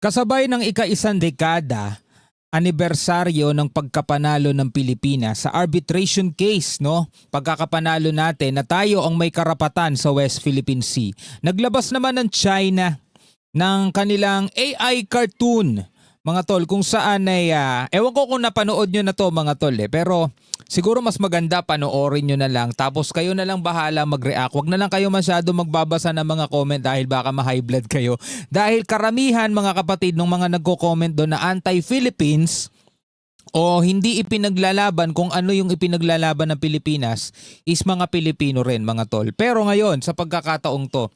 Kasabay ng ika-isang dekada, anibersaryo ng pagkapanalo ng Pilipinas sa arbitration case, no? Pagkakapanalo natin na tayo ang may karapatan sa West Philippine Sea. Naglabas naman ng China ng kanilang AI cartoon, mga tol, kung saan ay, ewan ko kung napanood nyo na to mga tol pero siguro mas maganda panoorin nyo na lang tapos kayo na lang bahala mag-react. Huwag na lang kayo masyado magbabasa ng mga comment dahil baka ma-high blood kayo. Dahil karamihan mga kapatid ng mga nagko-comment doon na anti-Philippines o hindi ipinaglalaban kung ano yung ipinaglalaban ng Pilipinas is mga Pilipino rin mga tol. Pero ngayon sa pagkakataong to,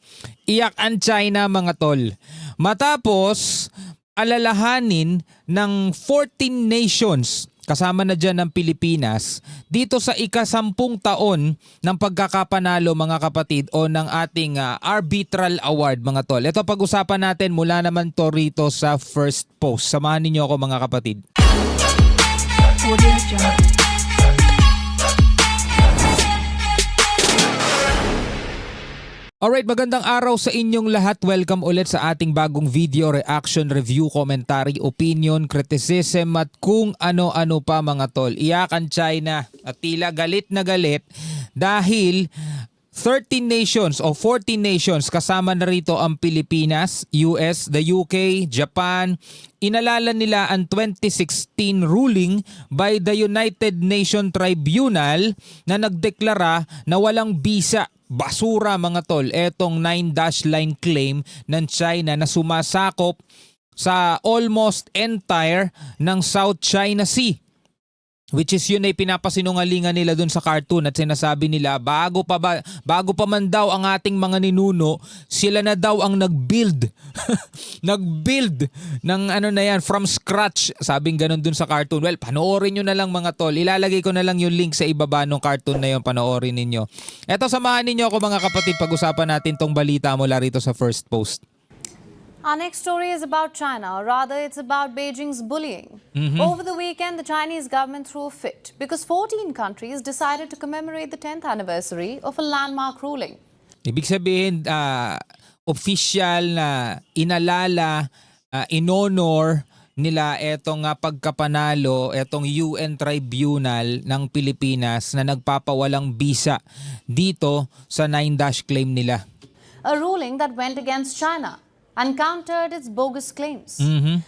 iyak ang China mga tol. Matapos alalahanin ng 14 nations kasama na dyan ng Pilipinas dito sa ika-10 taon ng pagkakapanalo mga kapatid o ng ating arbitral award mga tol. Ito pag-usapan natin mula naman to rito sa first post. Samahan ninyo ako mga kapatid. Alright, magandang araw sa inyong lahat. Welcome ulit sa ating bagong video, reaction, review, commentary, opinion, criticism at kung ano-ano pa mga tol. Iyakan China at tila galit na galit dahil 13 nations o 14 nations kasama na rito ang Pilipinas, US, the UK, Japan. Inalala nila ang 2016 ruling by the United Nations Tribunal na nagdeklara na walang bisa. Basura mga tol, etong 9-dash line claim ng China na sumasakop sa almost entire ng South China Sea. Which is yun ay pinapasinungalingan nila dun sa cartoon at sinasabi nila bago pa man daw ang ating mga ninuno, sila na daw ang nag-build. Nag-build ng ano na yan from scratch. Sabing ganun dun sa cartoon. Well, panoorin nyo na lang mga tol. Ilalagay ko na lang yung link sa ibaba ng cartoon na yun. Panoorin ninyo. Eto, samahan ninyo ako mga kapatid. Pag-usapan natin tong balita mula rito sa first post. Our next story is about China, or rather it's about Beijing's bullying. Over the weekend, the Chinese government threw a fit because 14 countries decided to commemorate the 10th anniversary of a landmark ruling. Ibig sabihin, official na inalala, inonor nila etong pagkapanalo, etong UN Tribunal ng Pilipinas na nagpapawalang bisa dito sa 9-dash claim nila. A ruling that went against China and countered its bogus claims.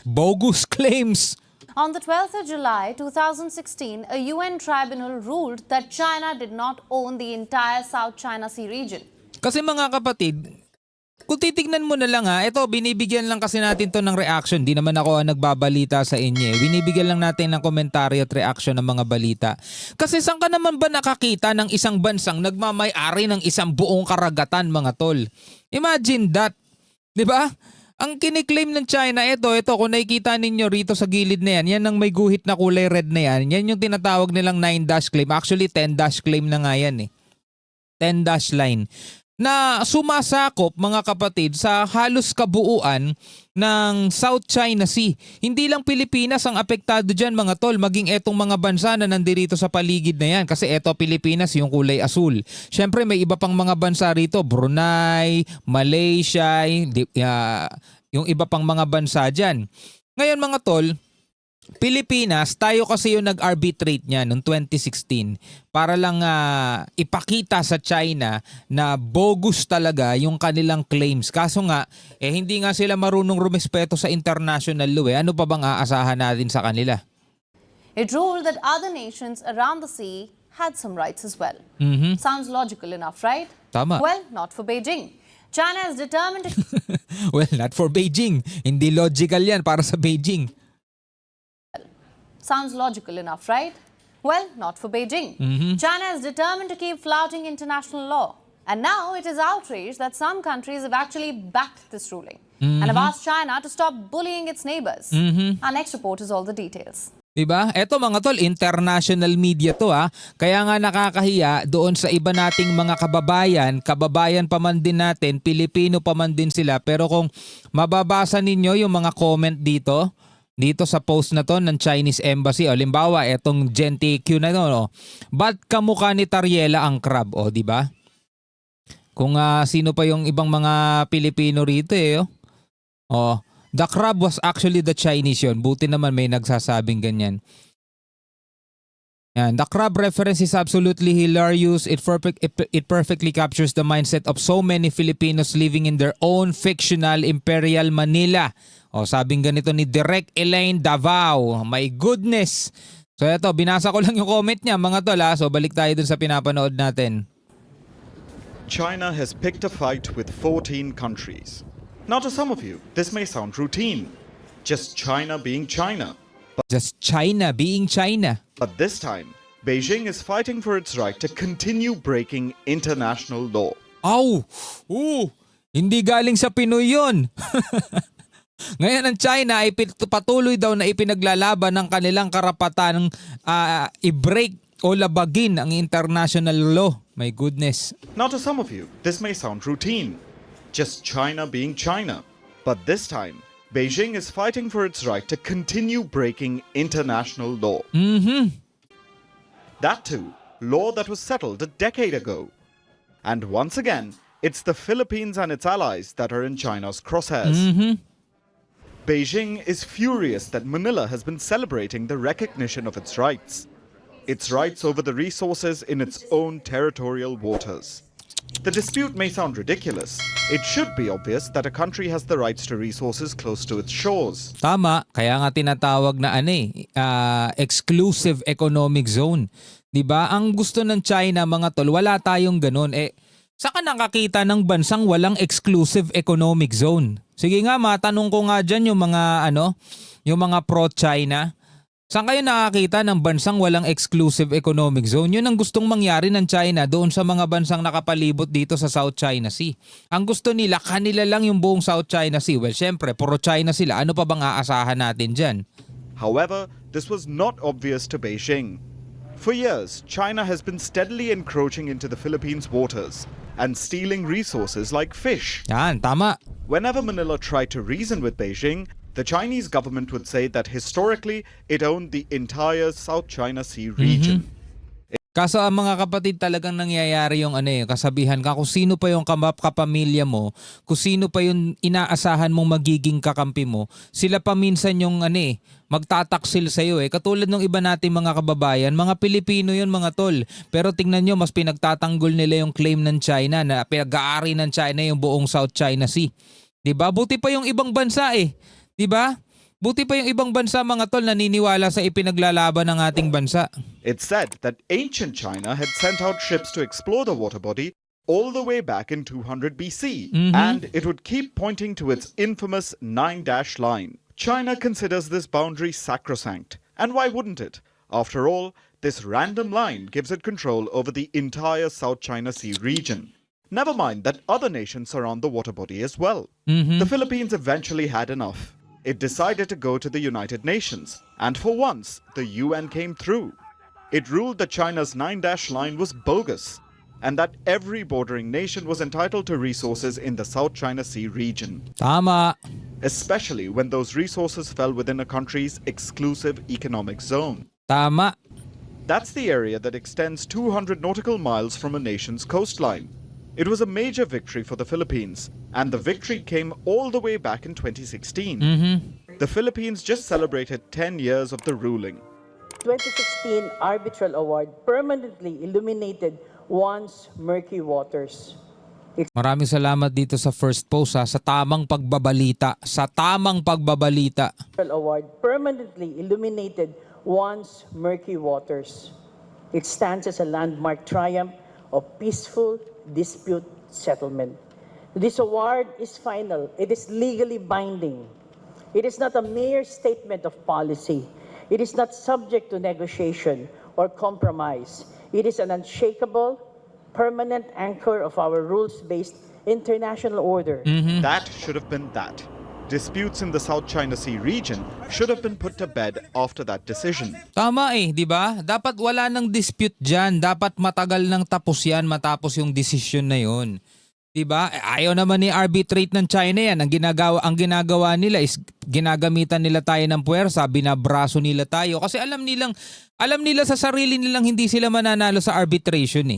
Bogus claims! On the 12th of July 2016, a UN tribunal ruled that China did not own the entire South China Sea region. Kasi mga kapatid, kung titignan mo na lang ito binibigyan lang kasi natin to ng reaction. Di naman ako nagbabalita sa inyo. Binibigyan lang natin ng komentaryo at reaction ng mga balita. Kasi saan ka naman ba nakakita ng isang bansang nagmamay-ari ng isang buong karagatan mga tol? Imagine that. Diba? Ang kiniklaim ng China, ito kung nakikita ninyo rito sa gilid na yan, yan ang may guhit na kulay red na yan, yan yung tinatawag nilang 9-dash claim. Actually, 10-dash claim na nga yan 10-dash line. Na sumasakop mga kapatid sa halos kabuuan ng South China Sea. Hindi lang Pilipinas ang apektado dyan mga tol, maging etong mga bansa na nandirito sa paligid na yan. Kasi eto Pilipinas yung kulay asul. Siyempre may iba pang mga bansa rito, Brunei, Malaysia, yung iba pang mga bansa dyan. Ngayon mga tol, Pilipinas, tayo kasi yung nag-arbitrate niya noong 2016 para lang ipakita sa China na bogus talaga yung kanilang claims. Kaso nga, hindi nga sila marunong rumespeto sa international law. Ano pa bang aasahan natin sa kanila? It ruled that other nations around the sea had some rights as well. Sounds logical enough, right? Tama. Well, not for Beijing. China is determined to... Well, not for Beijing. Hindi logical yan para sa Beijing. Sounds logical enough, right? Well, not for Beijing. China is determined to keep flouting international law. And now it is outraged that some countries have actually backed this ruling and have asked China to stop bullying its neighbors. Our next report is all the details. Diba? Eto mga tol, international media to Kaya nga nakakahiya doon sa iba nating mga kababayan pa man din natin, Pilipino pa man din sila. Pero kung mababasa ninyo yung mga comment dito sa post na to ng Chinese Embassy. O limbawa, etong GenTQ na no. Ba't kamukha ni Tariela ang crab? O, di ba? Kung sino pa yung ibang mga Pilipino rito O, The crab was actually the Chinese yun. Buti naman may nagsasabing ganyan. Yan. The crab reference is absolutely hilarious. It perfectly captures the mindset of so many Filipinos living in their own fictional Imperial Manila. O, sabing ganito ni Direk Elaine Davao. My goodness! So eto, binasa ko lang yung comment niya mga tol ha. So balik tayo dun sa pinapanood natin. China has picked a fight with 14 countries. Now to some of you, this may sound routine. Just China being China. Just China being China. But this time, Beijing is fighting for its right to continue breaking international law. Aw! Hindi galing sa Pinoy yun. Ngayon ang China ay patuloy daw na ipinaglalaban ng kanilang karapatan i-break o labagin ang international law. My goodness. Now to some of you, this may sound routine. Just China being China. But this time, Beijing is fighting for its right to continue breaking international law. That too, law that was settled a decade ago. And once again, it's the Philippines and its allies that are in China's crosshairs. Beijing is furious that Manila has been celebrating the recognition of its rights over the resources in its own territorial waters. The dispute may sound ridiculous. It should be obvious that a country has the rights to resources close to its shores. Tama, kaya nga tinatawag na exclusive economic zone. 'Di ba? Ang gusto ng China mga tol, wala tayong ganun. Saan ka nakakita ng bansang walang exclusive economic zone? Sige nga, matanong ko nga diyan yung mga pro-China. Saan kayo nakakita ng bansang walang exclusive economic zone? Yun ang gustong mangyari ng China doon sa mga bansang nakapalibot dito sa South China Sea. Ang gusto nila, kanila lang yung buong South China Sea. Well, syempre, pro-China sila. Ano pa bang aasahan natin dyan? However, this was not obvious to Beijing. For years, China has been steadily encroaching into the Philippines' waters and stealing resources like fish. Yan, tama. Whenever Manila tried to reason with Beijing, the Chinese government would say that historically it owned the entire South China Sea region. Kaso ang mga kapatid talagang nangyayari yung kasabihan ka kung sino pa yung kapamilya mo, kung sino pa yung inaasahan mong magiging kakampi mo, sila pa minsan yung magtataksil sa'yo Katulad ng iba nating mga kababayan, mga Pilipino yun mga tol. Pero tingnan nyo, mas pinagtatanggol nila yung claim ng China na pinag-aari ng China yung buong South China Sea. Diba? Buti pa yung ibang bansa Diba? Buti pa yung ibang bansa mga tol naniniwala sa ipinaglalaban ng ating bansa. It's said that ancient China had sent out ships to explore the water body all the way back in 200 BC, and it would keep pointing to its infamous 9-dash line. China considers this boundary sacrosanct, and why wouldn't it? After all, this random line gives it control over the entire South China Sea region. Never mind that other nations surround the water body as well. The Philippines eventually had enough. It decided to go to the United Nations, and for once, the UN came through. It ruled that China's 9-dash line was bogus, and that every bordering nation was entitled to resources in the South China Sea region. Tama. Especially when those resources fell within a country's exclusive economic zone. Tama. That's the area that extends 200 nautical miles from a nation's coastline. It was a major victory for the Philippines, and the victory came all the way back in 2016. The Philippines just celebrated 10 years of the ruling. 2016 arbitral award permanently illuminated once murky waters. Maraming salamat dito sa first post sa tamang pagbabalita. Sa tamang pagbabalita. Award permanently illuminated once murky waters. It stands as a landmark triumph of peaceful dispute settlement. This award is final. It is legally binding. It is not a mere statement of policy. It is not subject to negotiation or compromise. It is an unshakable, permanent anchor of our rules-based international order. That should have been that. Disputes in the South China Sea region should have been put to bed after that decision. Tama di ba? Dapat wala nang dispute dyan. Dapat matagal nang tapos yan matapos yung decision na yun. Di ba? Ayaw naman ni arbitrate ng China yan. Ang ginagawa nila is ginagamitan nila tayo ng puwersa, binabraso nila tayo. Kasi alam nila sa sarili nilang hindi sila mananalo sa arbitration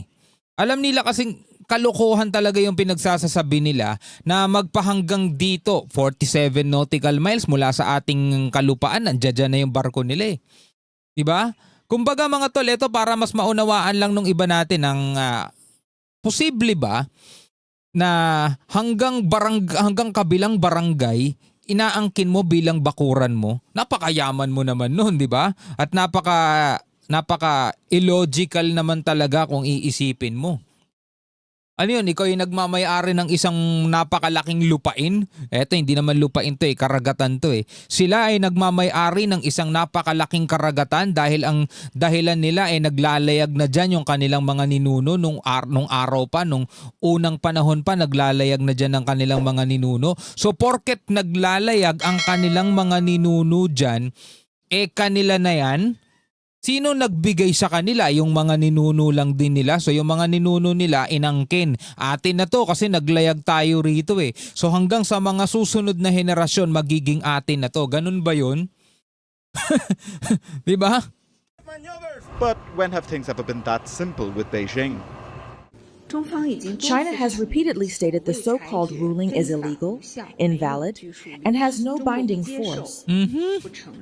Alam nila kasing kalokohan talaga yung pinagsasasabi nila na magpahanggang dito 47 nautical miles mula sa ating kalupaan, nandiyan na yung barko nila eh. Diba? Kumbaga mga tol, ito para mas maunawaan lang nung iba natin ang posible ba na hanggang kabilang barangay inaangkin mo bilang bakuran mo. Napakayaman mo naman noon, 'di ba? At napaka illogical naman talaga kung iisipin mo. Ano yun, ikaw yung nagmamayari ng isang napakalaking lupain? Eto, hindi naman lupain to eh, karagatan to eh. Sila ay nagmamayari ng isang napakalaking karagatan dahil ang dahilan nila ay naglalayag na dyan yung kanilang mga ninuno nung araw pa, nung unang panahon pa naglalayag na dyan ang kanilang mga ninuno. So porket naglalayag ang kanilang mga ninuno dyan, kanila na yan. Sino nagbigay sa kanila? Yung mga ninuno lang din nila. So yung mga ninuno nila inangkin. Atin na to kasi naglayag tayo rito eh. So hanggang sa mga susunod na henerasyon magiging atin na to. Ganun ba yun? Diba? But when have things ever been that simple with Beijing? China has repeatedly stated the so-called ruling is illegal, invalid, and has no binding force.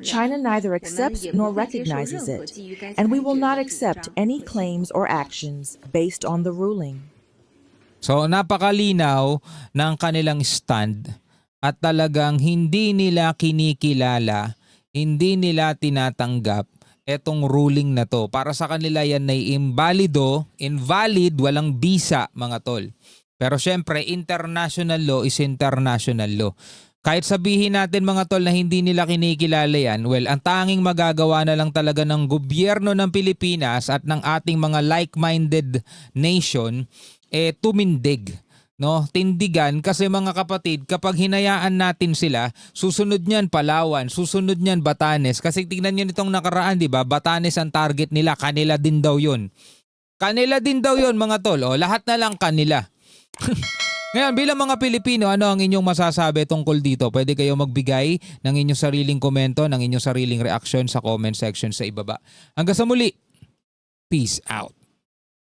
China neither accepts nor recognizes it, and we will not accept any claims or actions based on the ruling. So napakalinaw ng kanilang stand at talagang hindi nila kinikilala, hindi nila tinatanggap etong ruling na to. Para sa kanila yan ay invalid, walang bisa mga tol. Pero syempre, international law is international law. Kahit sabihin natin mga tol na hindi nila kinikilala yan, well, ang tanging magagawa na lang talaga ng gobyerno ng Pilipinas at ng ating mga like-minded nation, tumindig. No, tindigan kasi mga kapatid, kapag hinayaan natin sila, susunod niyan Palawan, susunod niyan Batanes. Kasi tingnan niyo nitong nakaraan, 'di ba? Batanes ang target nila, kanila din daw 'yon. Kanila din daw 'yon mga tol. O, lahat na lang kanila. Ngayon, bilang mga Pilipino, ano ang inyong masasabi tungkol dito? Pwede kayo magbigay ng inyong sariling komento, ng inyong sariling reaksyon sa comment section sa ibaba. Hanggang sa muli. Peace out.